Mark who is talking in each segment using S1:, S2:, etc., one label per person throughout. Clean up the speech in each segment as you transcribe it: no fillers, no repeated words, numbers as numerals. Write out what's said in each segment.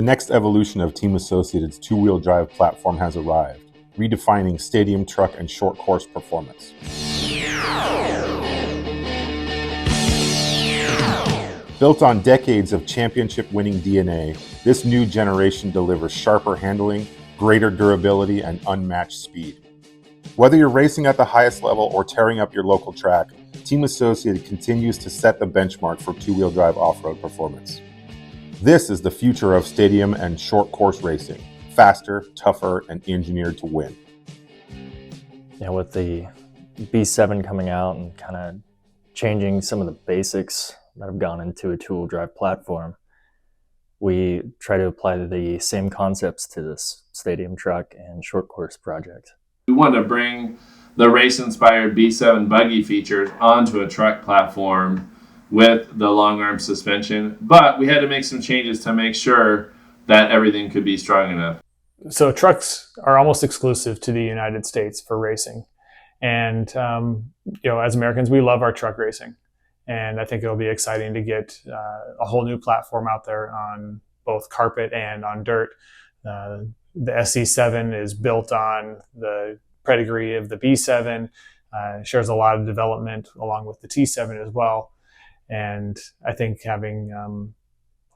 S1: The next evolution of Team Associated's two-wheel drive platform has arrived, redefining stadium truck and short course performance. Built on decades of championship-winning DNA, this new generation delivers sharper handling, greater durability, and unmatched speed. Whether you're racing at the highest level or tearing up your local track, Team Associated continues to set the benchmark for two-wheel drive off-road performance. This is the future of stadium and short course racing, faster, tougher, and engineered to win.
S2: Yeah, with the B7 coming out and kind of changing some of the basics that have gone into a two-wheel drive platform, we try to apply the same concepts to this stadium truck and short course project.
S3: We want to bring the race-inspired B7 buggy features onto a truck platform with the long arm suspension, but we had to make some changes to make sure that everything could be strong enough.
S4: So trucks are almost exclusive to the United States for racing. And, as Americans, we love our truck racing. And I think it'll be exciting to get a whole new platform out there on both carpet and on dirt. The SC7 is built on the pedigree of the B7, shares a lot of development along with the T7 as well. And I think having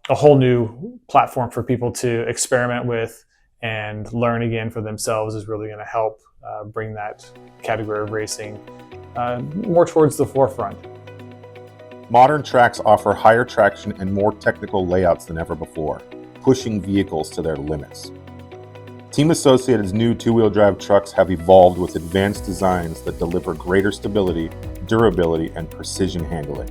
S4: a whole new platform for people to experiment with and learn again for themselves is really going to help bring that category of racing more towards the forefront.
S1: Modern tracks offer higher traction and more technical layouts than ever before, pushing vehicles to their limits. Team Associated's new two-wheel drive trucks have evolved with advanced designs that deliver greater stability, durability, and precision handling.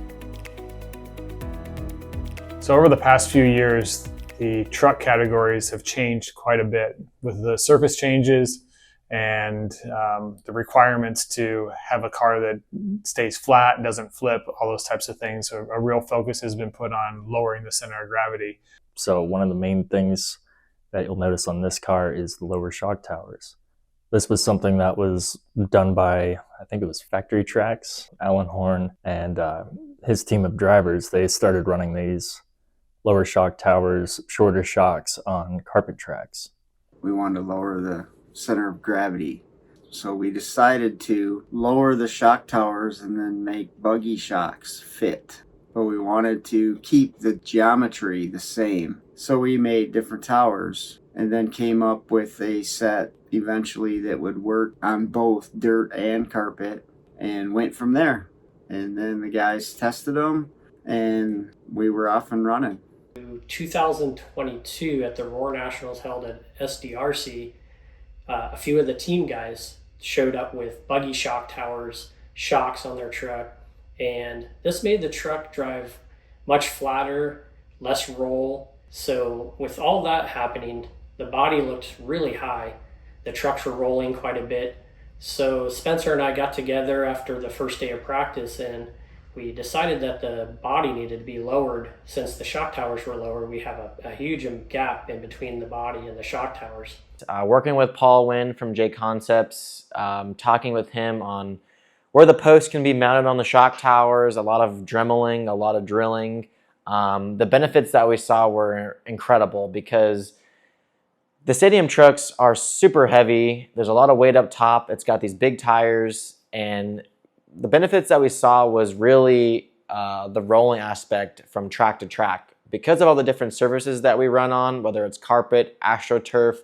S4: So over the past few years, the truck categories have changed quite a bit with the surface changes and the requirements to have a car that stays flat, doesn't flip, all those types of things. So a real focus has been put on lowering the center of gravity.
S2: So one of the main things that you'll notice on this car is the lower shock towers. This was something that was done by, I think it was Factory Tracks, Alan Horn, and his team of drivers. They started running these lower shock towers, shorter shocks on carpet tracks.
S5: We wanted to lower the center of gravity. So we decided to lower the shock towers and then make buggy shocks fit. But we wanted to keep the geometry the same. So we made different towers and then came up with a set eventually that would work on both dirt and carpet and went from there. And then the guys tested them and we were off and running.
S6: 2022 at the Roar Nationals held at SDRC, a few of the team guys showed up with buggy shock towers, shocks on their truck, and this made the truck drive much flatter, less roll. So with all that happening, the body looked really high. The trucks were rolling quite a bit. So Spencer and I got together after the first day of practice and we decided that the body needed to be lowered. Since the shock towers were lower, we have a huge gap in between the body and the shock towers.
S7: Working with Paul Wynn from J Concepts, talking with him on where the posts can be mounted on the shock towers, a lot of dremeling, a lot of drilling. The benefits that we saw were incredible because the stadium trucks are super heavy. There's a lot of weight up top. It's got these big tires, and the benefits that we saw was really the rolling aspect from track to track. Because of all the different surfaces that we run on, whether it's carpet, AstroTurf,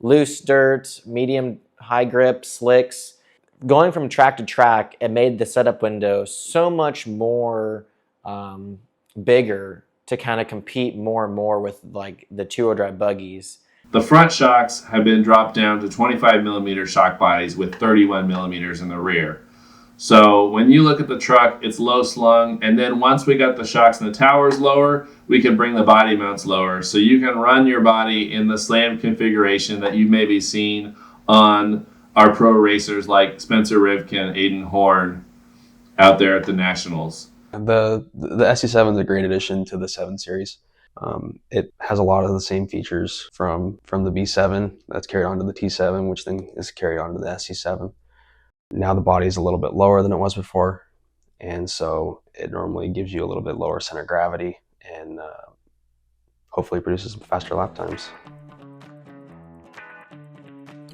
S7: loose dirt, medium, high grip, slicks, going from track to track, it made the setup window so much more bigger to kind of compete more and more with like the two-wheel drive buggies.
S3: The front shocks have been dropped down to 25 millimeter shock bodies with 31 millimeters in the rear. So when you look at the truck, it's low slung, and then once we got the shocks and the towers lower, we can bring the body mounts lower. So you can run your body in the slam configuration that you've maybe seen on our pro racers like Spencer Rivkin, Aiden Horn out there at the Nationals.
S8: The SC7 is a great addition to the 7 Series. It has a lot of the same features from the B7 that's carried on to the T7, which then is carried on to the SC7. Now the body is a little bit lower than it was before, and so it normally gives you a little bit lower center of gravity and hopefully produces faster lap times.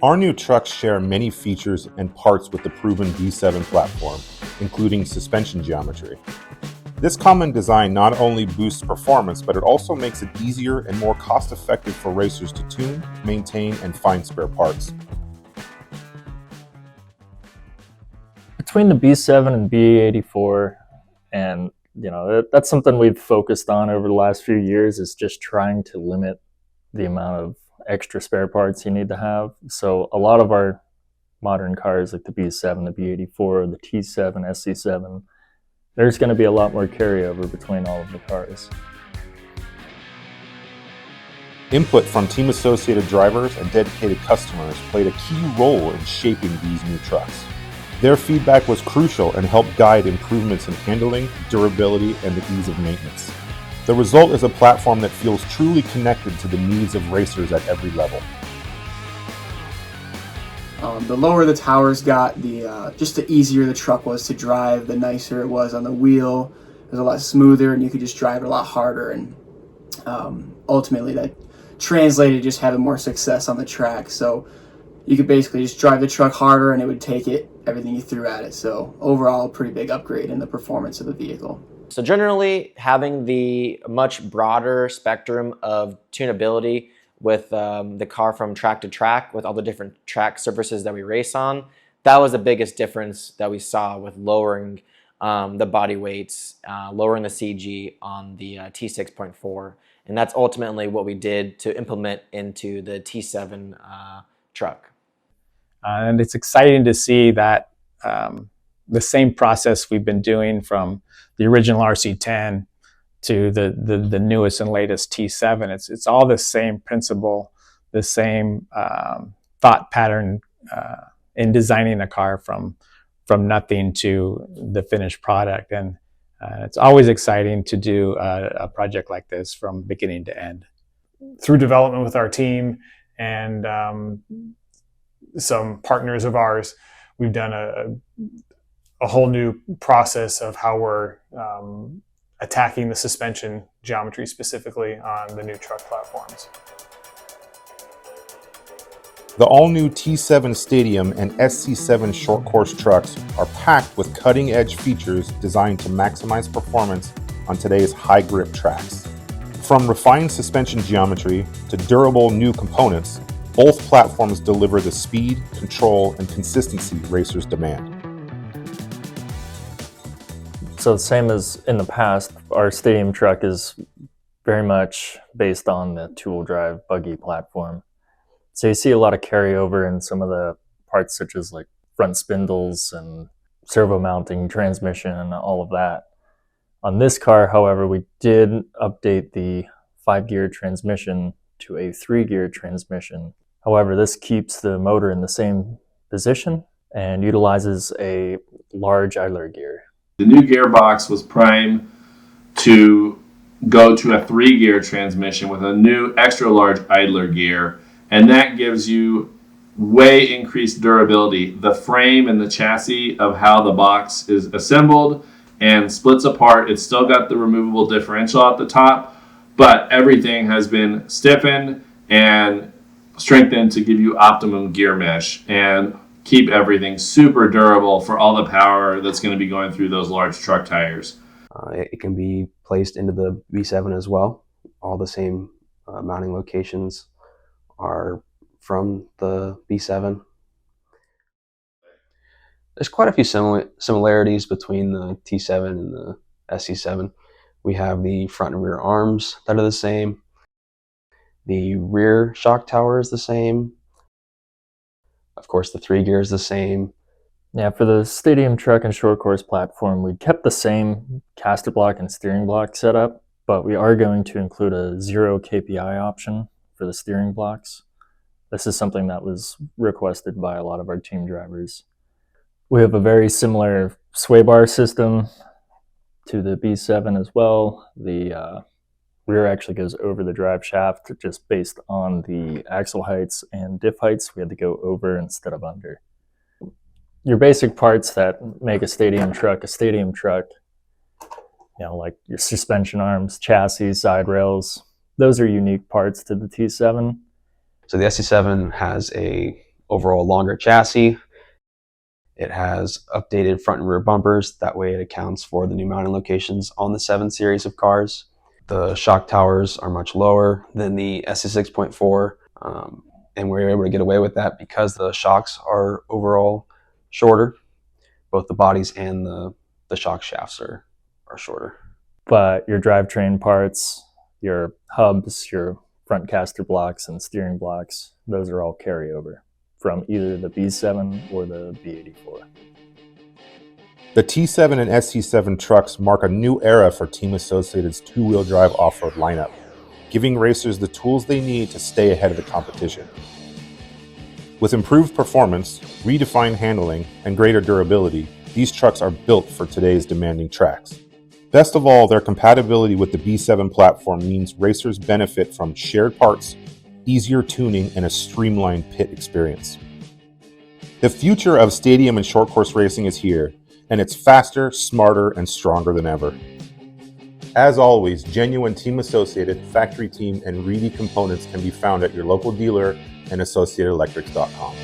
S1: Our new trucks share many features and parts with the proven B7 platform, including suspension geometry. This common design not only boosts performance, but it also makes it easier and more cost-effective for racers to tune, maintain, and find spare parts.
S2: Between the B7 and B84, and that's something we've focused on over the last few years, is just trying to limit the amount of extra spare parts you need to have. So a lot of our modern cars, like the B7, the B84, the T7, SC7, there's going to be a lot more carryover between all of the cars.
S1: Input from team-associated drivers and dedicated customers played a key role in shaping these new trucks. Their feedback was crucial and helped guide improvements in handling, durability, and the ease of maintenance. The result is a platform that feels truly connected to the needs of racers at every level.
S9: The lower the towers got, just the easier the truck was to drive, the nicer it was on the wheel. It was a lot smoother, and you could just drive it a lot harder. And ultimately, that translated to just having more success on the track. So you could basically just drive the truck harder, and it would take everything you threw at it. So overall, a pretty big upgrade in the performance of the vehicle.
S7: So generally, having the much broader spectrum of tunability with the car from track to track, with all the different track surfaces that we race on, that was the biggest difference that we saw with lowering the body weights, lowering the CG on the T6.4. And that's ultimately what we did to implement into the T7 truck.
S4: And it's exciting to see that the same process we've been doing from the original RC10 to the newest and latest T7. It's all the same principle, the same thought pattern in designing a car from nothing to the finished product. And it's always exciting to do a project like this from beginning to end. Through development with our team and some partners of ours, we've done a whole new process of how we're attacking the suspension geometry specifically on the new truck platforms.
S1: The all-new T7 Stadium and SC7 short course trucks are packed with cutting-edge features designed to maximize performance on today's high-grip tracks. From refined suspension geometry to durable new components, both platforms deliver the speed, control, and consistency racers demand.
S2: So same as in the past, our stadium truck is very much based on the two-wheel drive buggy platform. So you see a lot of carryover in some of the parts, such as like front spindles and servo mounting, transmission, and all of that. On this car, however, we did update the 5-gear transmission to a 3-gear transmission. However, this keeps the motor in the same position and utilizes a large idler gear.
S3: The new gearbox was primed to go to a 3-gear transmission with a new extra large idler gear, and that gives you way increased durability. The frame and the chassis of how the box is assembled and splits apart, it's still got the removable differential at the top, but everything has been stiffened and strengthened to give you optimum gear mesh and keep everything super durable for all the power that's going to be going through those large truck tires.
S8: It can be placed into the B7 as well. All the same mounting locations are from the B7. There's quite a few similarities between the T7 and the SC7. We have the front and rear arms that are the same. The rear shock tower is the same. Of course, the 3-gear is the same.
S2: Yeah, for the stadium truck and short course platform, we kept the same caster block and steering block setup, but we are going to include a 0 KPI option for the steering blocks. This is something that was requested by a lot of our team drivers. We have a very similar sway bar system to the B7 as well. The rear actually goes over the drive shaft just based on the axle heights and diff heights. We had to go over instead of under. Your basic parts that make a stadium truck, like your suspension arms, chassis, side rails, Those are unique parts to the T7.
S8: So the SC7 has a overall longer chassis. It has updated front and rear bumpers. That way it accounts for the new mounting locations on the 7 series of cars. The shock towers are much lower than the SC6.4, and we're able to get away with that because the shocks are overall shorter. Both the bodies and the shock shafts are shorter.
S2: But your drivetrain parts, your hubs, your front caster blocks and steering blocks, those are all carryover from either the B7 or the B84.
S1: The T7 and SC7 trucks mark a new era for Team Associated's two-wheel drive off-road lineup, giving racers the tools they need to stay ahead of the competition. With improved performance, redefined handling, and greater durability, these trucks are built for today's demanding tracks. Best of all, their compatibility with the B7 platform means racers benefit from shared parts, easier tuning, and a streamlined pit experience. The future of stadium and short course racing is here, and it's faster, smarter, and stronger than ever. As always, genuine Team Associated, Factory Team, and Reedy components can be found at your local dealer and AssociatedElectrics.com.